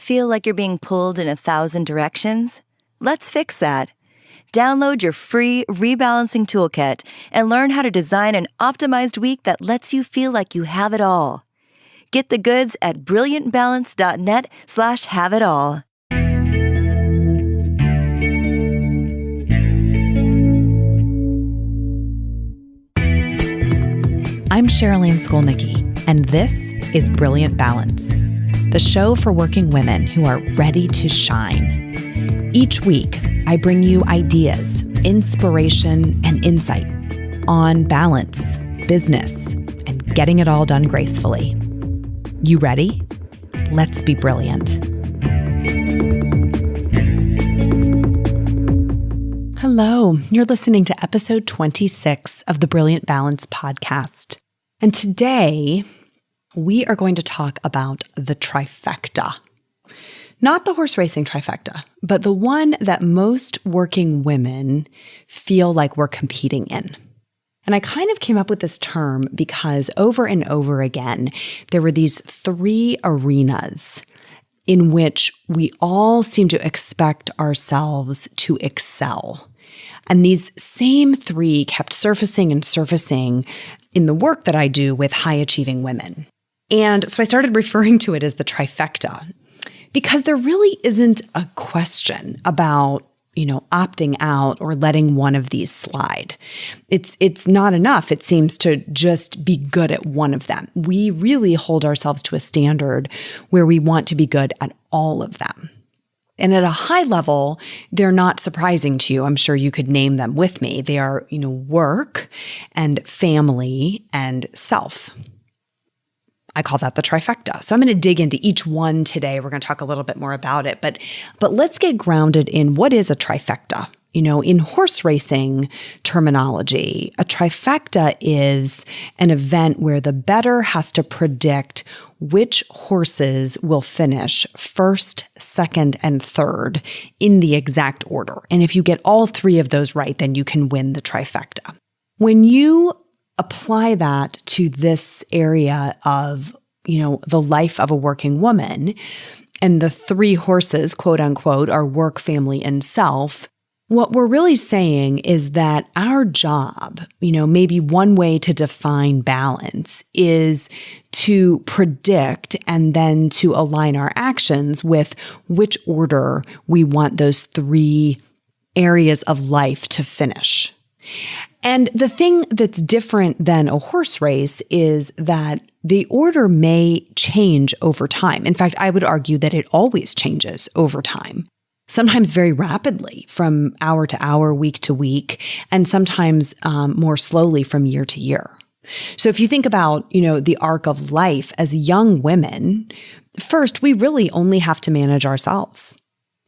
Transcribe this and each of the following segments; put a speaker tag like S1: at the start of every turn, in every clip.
S1: Feel like you're being pulled in 1,000 directions? Let's fix that. Download your free rebalancing toolkit and learn how to design an optimized week that lets you feel like you have it all. Get the goods at brilliantbalance.net/have-it-all.
S2: I'm Cherylanne Skolnicki, and this is Brilliant Balance, the show for working women who are ready to shine. Each week, I bring you ideas, inspiration, and insight on balance, business, and getting it all done gracefully. You ready? Let's be brilliant. Hello, you're listening to episode 26 of the Brilliant Balance podcast. And today, we are going to talk about the trifecta. Not the horse racing trifecta, but the one that most working women feel like we're competing in. And I kind of came up with this term because over and over again, there were these three arenas in which we all seem to expect ourselves to excel. And these same three kept surfacing and surfacing in the work that I do with high-achieving women. And so I started referring to it as the trifecta because there really isn't a question about, opting out or letting one of these slide. It's not enough, it seems, to just be good at one of them. We really hold ourselves to a standard where we want to be good at all of them. And at a high level, they're not surprising to you. I'm sure you could name them with me. They are, work and family and self. I call that the trifecta. So I'm going to dig into each one today. We're going to talk a little bit more about it, but let's get grounded in what is a trifecta. In horse racing terminology, a trifecta is an event where the bettor has to predict which horses will finish first, second, and third in the exact order. And if you get all three of those right, then you can win the trifecta. When you apply that to this area of, the life of a working woman, and the three horses, quote unquote, are work, family, and self, what we're really saying is that our job, maybe one way to define balance is to predict and then to align our actions with which order we want those three areas of life to finish. And the thing that's different than a horse race is that the order may change over time. In fact, I would argue that it always changes over time. Sometimes very rapidly from hour to hour, week to week, and sometimes more slowly from year to year. So if you think about, the arc of life as young women, first, we really only have to manage ourselves.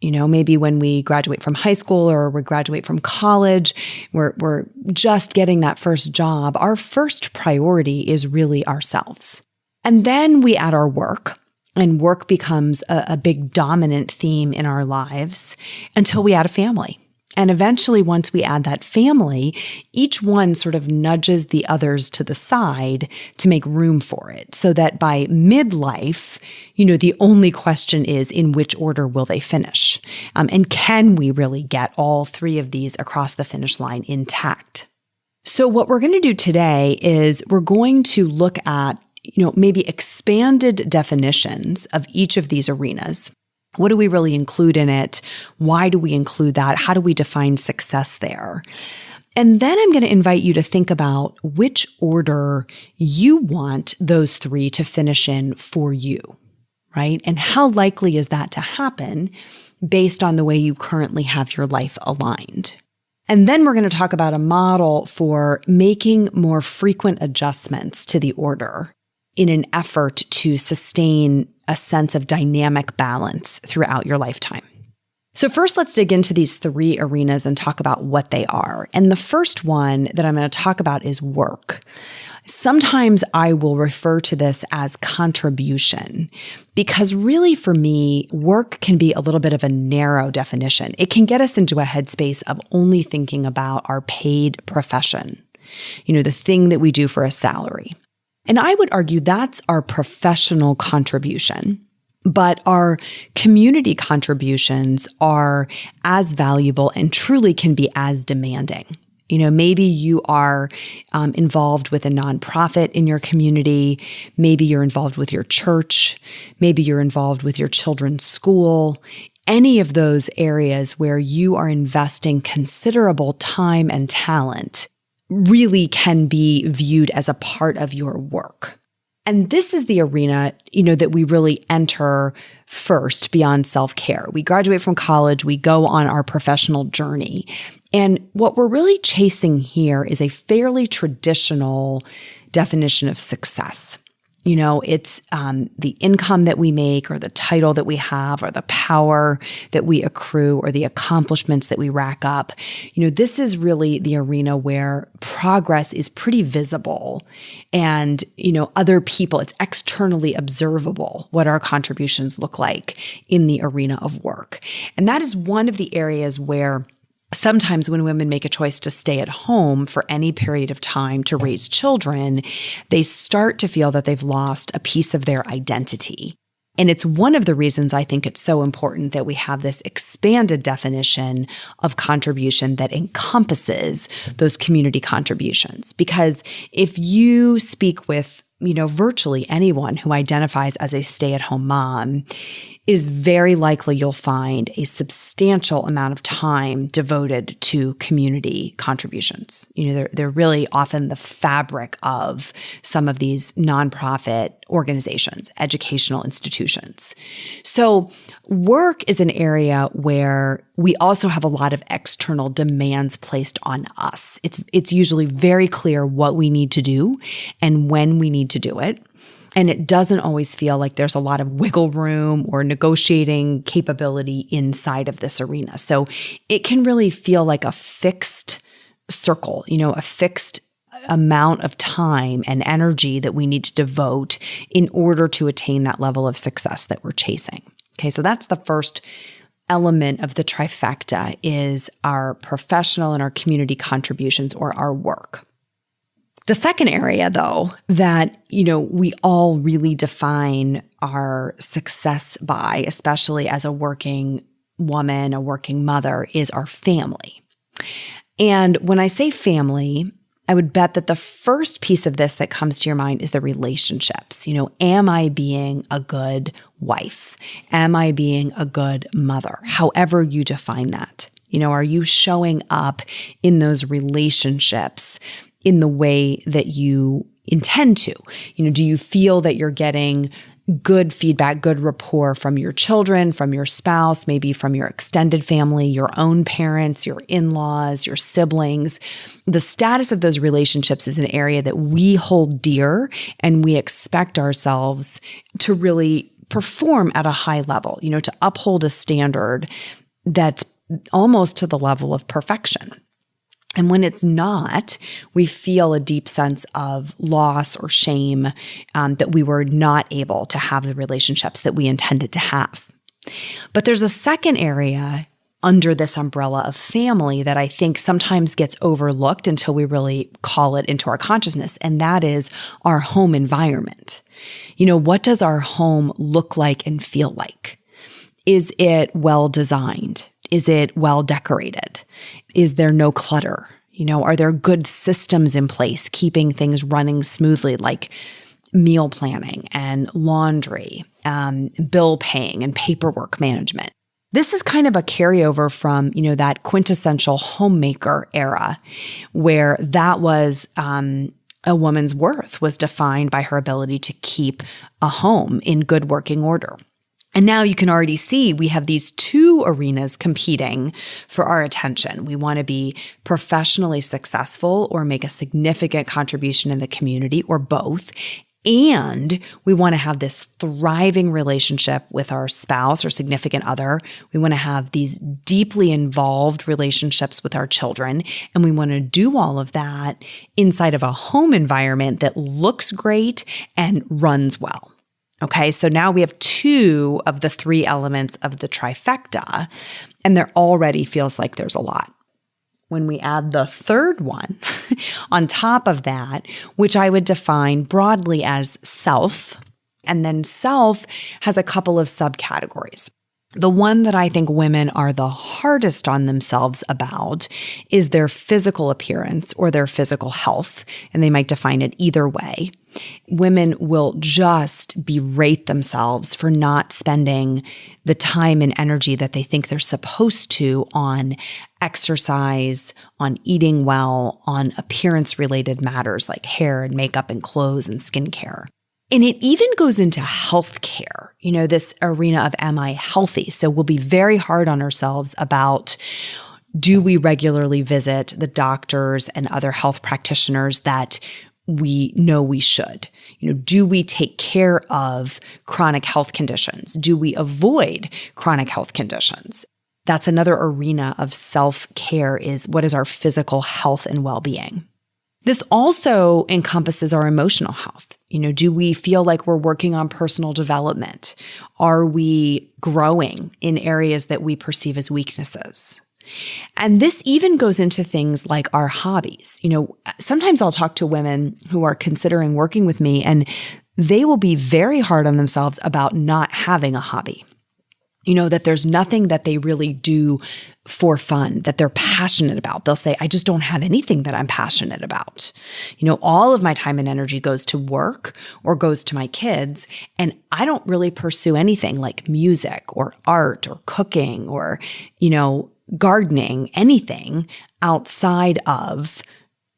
S2: Maybe when we graduate from high school or we graduate from college, we're just getting that first job. Our first priority is really ourselves. And then we add our work. And work becomes a big dominant theme in our lives until we add a family. And eventually, once we add that family, each one sort of nudges the others to the side to make room for it. So that by midlife, the only question is in which order will they finish? And can we really get all three of these across the finish line intact? So what we're going to do today is we're going to look at maybe expanded definitions of each of these arenas. What do we really include in it? Why do we include that? How do we define success there? And then I'm going to invite you to think about which order you want those three to finish in for you, right? And how likely is that to happen based on the way you currently have your life aligned? And then we're going to talk about a model for making more frequent adjustments to the order in an effort to sustain a sense of dynamic balance throughout your lifetime. So first, let's dig into these three arenas and talk about what they are. And the first one that I'm going to talk about is work. Sometimes I will refer to this as contribution because really for me, work can be a little bit of a narrow definition. It can get us into a headspace of only thinking about our paid profession, the thing that we do for a salary. And I would argue that's our professional contribution. But our community contributions are as valuable and truly can be as demanding. Maybe you are involved with a nonprofit in your community. Maybe you're involved with your church. Maybe you're involved with your children's school. Any of those areas where you are investing considerable time and talent really can be viewed as a part of your work. And this is the arena, that we really enter first beyond self-care. We graduate from college, we go on our professional journey. And what we're really chasing here is a fairly traditional definition of success. It's the income that we make or the title that we have or the power that we accrue or the accomplishments that we rack up. This is really the arena where progress is pretty visible and, other people, it's externally observable what our contributions look like in the arena of work. And that is one of the areas where sometimes when women make a choice to stay at home for any period of time to raise children, they start to feel that they've lost a piece of their identity. And it's one of the reasons I think it's so important that we have this expanded definition of contribution that encompasses those community contributions. Because if you speak with virtually anyone who identifies as a stay-at-home mom, it is very likely you'll find a substantial amount of time devoted to community contributions. They're really often the fabric of some of these nonprofit organizations, educational institutions. So work is an area where we also have a lot of external demands placed on us. It's usually very clear what we need to do and when we need to do it. And it doesn't always feel like there's a lot of wiggle room or negotiating capability inside of this arena. So it can really feel like a fixed circle, a fixed amount of time and energy that we need to devote in order to attain that level of success that we're chasing. Okay, so that's the first element of the trifecta, is our professional and our community contributions, or our work. The second area, though, that, we all really define our success by, especially as a working woman, a working mother, is our family. And when I say family, I would bet that the first piece of this that comes to your mind is the relationships. Am I being a good wife? Am I being a good mother? However you define that. Are you showing up in those relationships in the way that you intend to? Do you feel that you're getting good feedback, good rapport from your children, from your spouse, maybe from your extended family, your own parents, your in-laws, your siblings? The status of those relationships is an area that we hold dear, and we expect ourselves to really perform at a high level, to uphold a standard that's almost to the level of perfection. And when it's not, we feel a deep sense of loss or shame that we were not able to have the relationships that we intended to have. But there's a second area under this umbrella of family that I think sometimes gets overlooked until we really call it into our consciousness, and that is our home environment. What does our home look like and feel like? Is it well designed? Is it well decorated? Is there no clutter? Are there good systems in place keeping things running smoothly, like meal planning and laundry, bill paying and paperwork management? This is kind of a carryover from, that quintessential homemaker era where that was a woman's worth was defined by her ability to keep a home in good working order. And now you can already see we have these two arenas competing for our attention. We want to be professionally successful or make a significant contribution in the community, or both. And we want to have this thriving relationship with our spouse or significant other. We want to have these deeply involved relationships with our children. And we want to do all of that inside of a home environment that looks great and runs well. Okay, so now we have two of the three elements of the trifecta, and there already feels like there's a lot. When we add the third one on top of that, which I would define broadly as self, And then self has a couple of subcategories. The one that I think women are the hardest on themselves about is their physical appearance or their physical health, and they might define it either way. Women will just berate themselves for not spending the time and energy that they think they're supposed to on exercise, on eating well, on appearance-related matters like hair and makeup and clothes and skincare. And it even goes into healthcare, this arena of am I healthy? So we'll be very hard on ourselves about, do we regularly visit the doctors and other health practitioners that we know we should? Do we take care of chronic health conditions? Do we avoid chronic health conditions? That's another arena of self-care, is what is our physical health and well-being. This also encompasses our emotional health. Do we feel like we're working on personal development? Are we growing in areas that we perceive as weaknesses? And this even goes into things like our hobbies. Sometimes I'll talk to women who are considering working with me, and they will be very hard on themselves about not having a hobby. That there's nothing that they really do for fun, that they're passionate about. They'll say, I just don't have anything that I'm passionate about. All of my time and energy goes to work or goes to my kids, and I don't really pursue anything like music or art or cooking or, gardening, anything outside of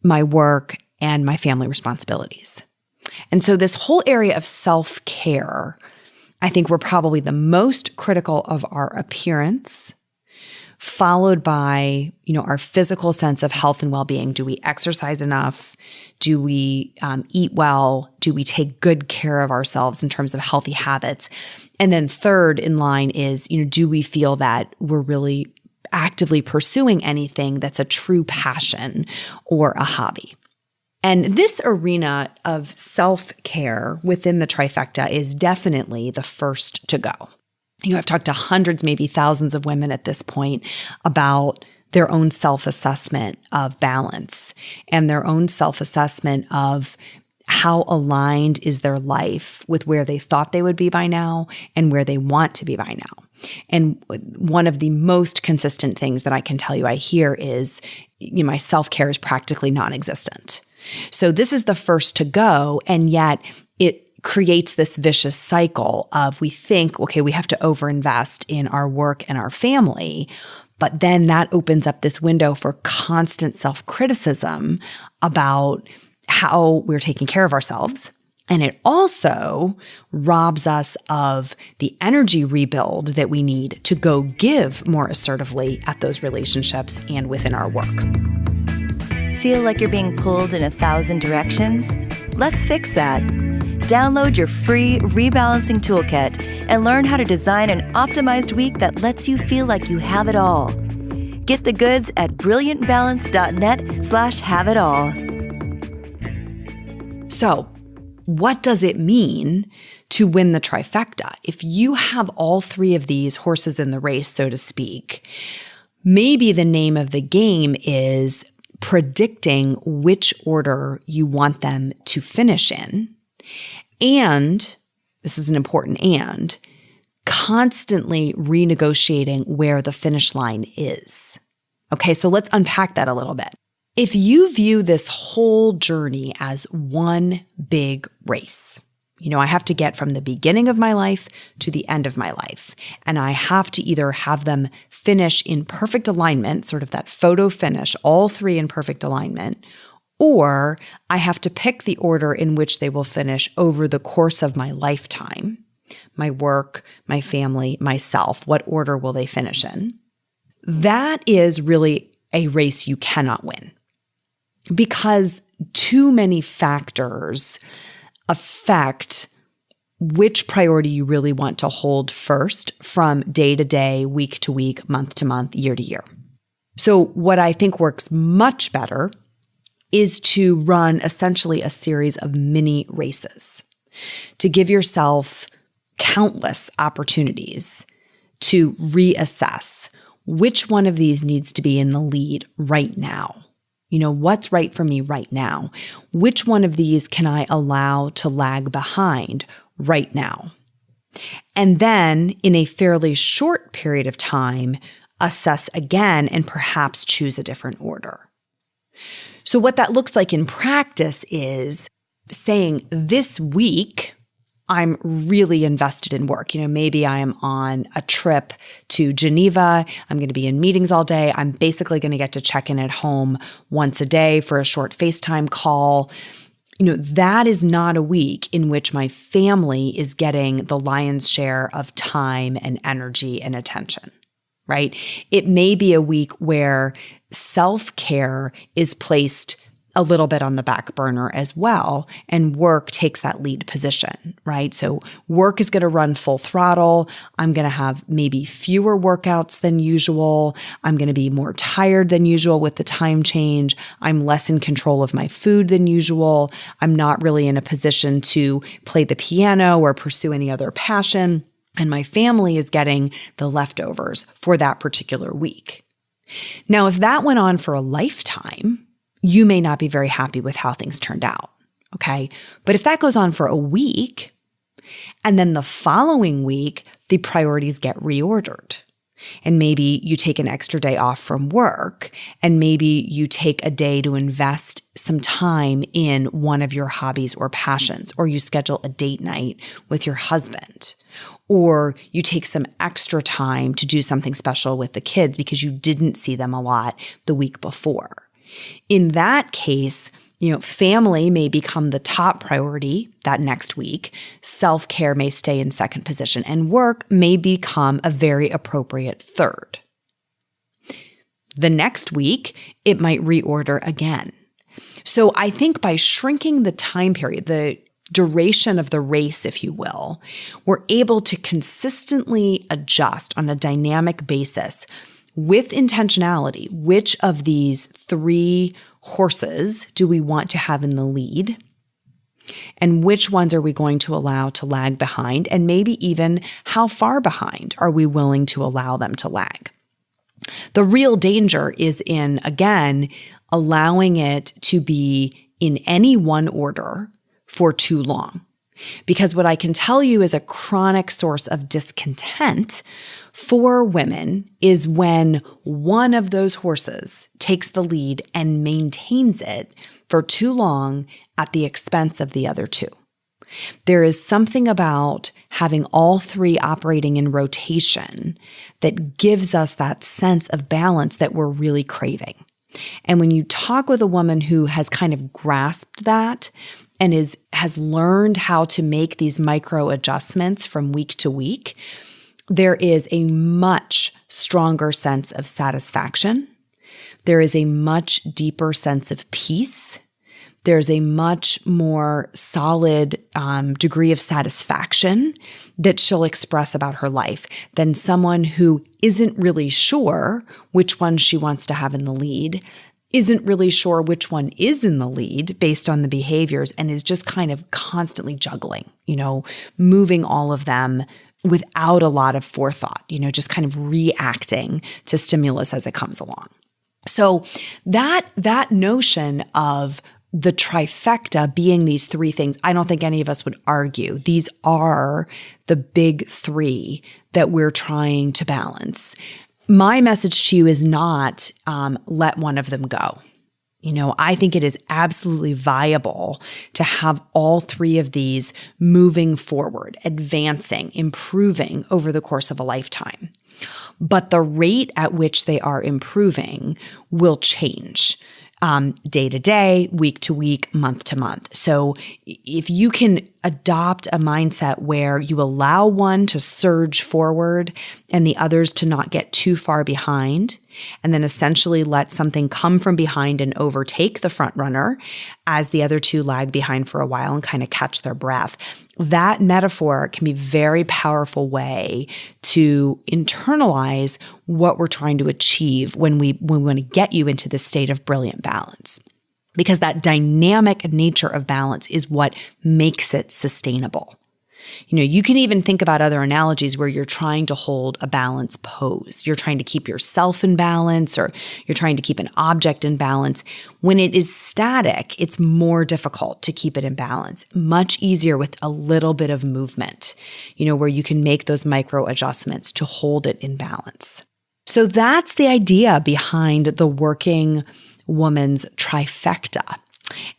S2: my work and my family responsibilities. And so this whole area of self-care, I think we're probably the most critical of our appearance, followed by, our physical sense of health and well-being. Do we exercise enough? Do we eat well? Do we take good care of ourselves in terms of healthy habits? And then third in line is, do we feel that we're really actively pursuing anything that's a true passion or a hobby? And this arena of self-care within the trifecta is definitely the first to go. I've talked to hundreds, maybe thousands of women at this point about their own self-assessment of balance and their own self-assessment of how aligned is their life with where they thought they would be by now and where they want to be by now. And one of the most consistent things that I can tell you I hear is, my self-care is practically non-existent. So this is the first to go, and yet it creates this vicious cycle of we think, okay, we have to overinvest in our work and our family, but then that opens up this window for constant self-criticism about how we're taking care of ourselves. And it also robs us of the energy rebuild that we need to go give more assertively at those relationships and within our work.
S1: Feel like you're being pulled in 1,000 directions? Let's fix that. Download your free rebalancing toolkit and learn how to design an optimized week that lets you feel like you have it all. Get the goods at brilliantbalance.net/have-it-all.
S2: So, what does it mean to win the trifecta? If you have all three of these horses in the race, so to speak, maybe the name of the game is predicting which order you want them to finish in. And, this is an important and, constantly renegotiating where the finish line is. Okay, so let's unpack that a little bit. If you view this whole journey as one big race, I have to get from the beginning of my life to the end of my life. And I have to either have them finish in perfect alignment, sort of that photo finish, all three in perfect alignment, or I have to pick the order in which they will finish over the course of my lifetime, my work, my family, myself. What order will they finish in? That is really a race you cannot win, because too many factors affect which priority you really want to hold first from day to day, week to week, month to month, year to year. So what I think works much better is to run essentially a series of mini races, to give yourself countless opportunities to reassess which one of these needs to be in the lead right now. What's right for me right now? Which one of these can I allow to lag behind right now. And then in a fairly short period of time, assess again and perhaps choose a different order. So what that looks like in practice is saying this week, I'm really invested in work. Maybe I am on a trip to Geneva. I'm going to be in meetings all day. I'm basically going to get to check in at home once a day for a short FaceTime call. That is not a week in which my family is getting the lion's share of time and energy and attention, right? It may be a week where self-care is placed a little bit on the back burner as well, and work takes that lead position, right? So work is going to run full throttle. I'm going to have maybe fewer workouts than usual. I'm going to be more tired than usual with the time change. I'm less in control of my food than usual. I'm not really in a position to play the piano or pursue any other passion. And my family is getting the leftovers for that particular week. Now, if that went on for a lifetime, you may not be very happy with how things turned out, okay? But if that goes on for a week, and then the following week, the priorities get reordered, and maybe you take an extra day off from work, and maybe you take a day to invest some time in one of your hobbies or passions, or you schedule a date night with your husband, or you take some extra time to do something special with the kids because you didn't see them a lot the week before. In that case, family may become the top priority that next week. Self-care may stay in second position, and work may become a very appropriate third. The next week, it might reorder again. So I think by shrinking the time period, the duration of the race, if you will, we're able to consistently adjust on a dynamic basis with intentionality, which of these 3 horses do we want to have in the lead? And which ones are we going to allow to lag behind? And maybe even how far behind are we willing to allow them to lag? The real danger is in, again, allowing it to be in any one order for too long. Because what I can tell you is a chronic source of discontent for women is when one of those horses takes the lead and maintains it for too long at the expense of the other 2. There is something about having all 3 operating in rotation that gives us that sense of balance that we're really craving. And when you talk with a woman who has kind of grasped that and has learned how to make these micro adjustments from week to week, there is a much stronger sense of satisfaction. There is a much deeper sense of peace. There's a much more solid degree of satisfaction that she'll express about her life than someone who isn't really sure which one she wants to have in the lead, isn't really sure which one is in the lead based on the behaviors, and is just kind of constantly juggling, moving all of them without a lot of forethought, just kind of reacting to stimulus as it comes along. So that notion of the trifecta being these 3 things, I don't think any of us would argue. These are the big 3 that we're trying to balance. My message to you is not let one of them go. I think it is absolutely viable to have all 3 of these moving forward, advancing, improving over the course of a lifetime. But the rate at which they are improving will change day to day, week to week, month to month. So if you can adopt a mindset where you allow one to surge forward and the others to not get too far behind, and then essentially let something come from behind and overtake the front runner as the other 2 lag behind for a while and kind of catch their breath. That metaphor can be a very powerful way to internalize what we're trying to achieve when we want to get you into this state of brilliant balance. Because that dynamic nature of balance is what makes it sustainable. You can even think about other analogies where you're trying to hold a balance pose. You're trying to keep yourself in balance, or you're trying to keep an object in balance. When it is static, it's more difficult to keep it in balance. Much easier with a little bit of movement, where you can make those micro adjustments to hold it in balance. So that's the idea behind the working woman's trifecta.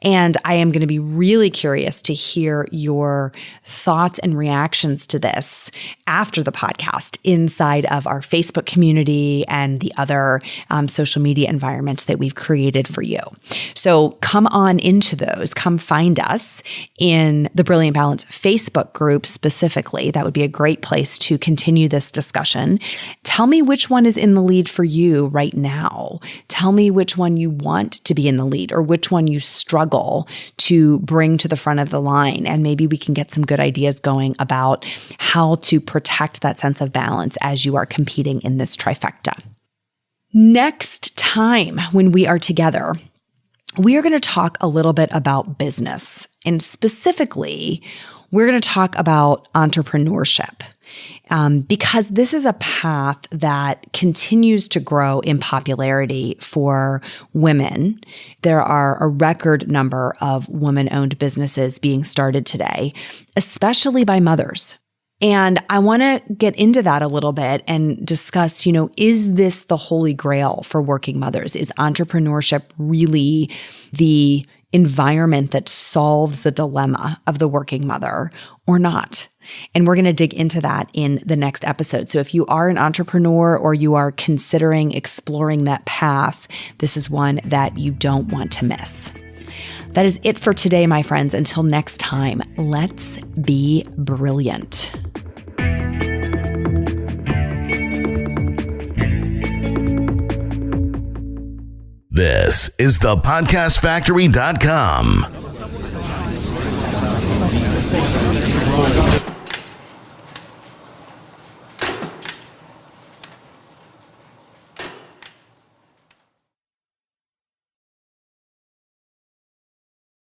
S2: And I am going to be really curious to hear your thoughts and reactions to this after the podcast inside of our Facebook community and the other social media environments that we've created for you. So come on into those. Come find us in the Brilliant Balance Facebook group specifically. That would be a great place to continue this discussion. Tell me which one is in the lead for you right now. Tell me which one you want to be in the lead, or which one you struggle to bring to the front of the line. And maybe we can get some good ideas going about how to protect that sense of balance as you are competing in this trifecta. Next time when we are together, we are going to talk a little bit about business. And specifically, we're going to talk about entrepreneurship. Because this is a path that continues to grow in popularity for women. There are a record number of woman-owned businesses being started today, especially by mothers. And I want to get into that a little bit and discuss, is this the holy grail for working mothers? Is entrepreneurship really the environment that solves the dilemma of the working mother or not? And we're going to dig into that in the next episode. So if you are an entrepreneur or you are considering exploring that path, this is one that you don't want to miss. That is it for today, my friends. Until next time, let's be brilliant.
S3: This is thepodcastfactory.com.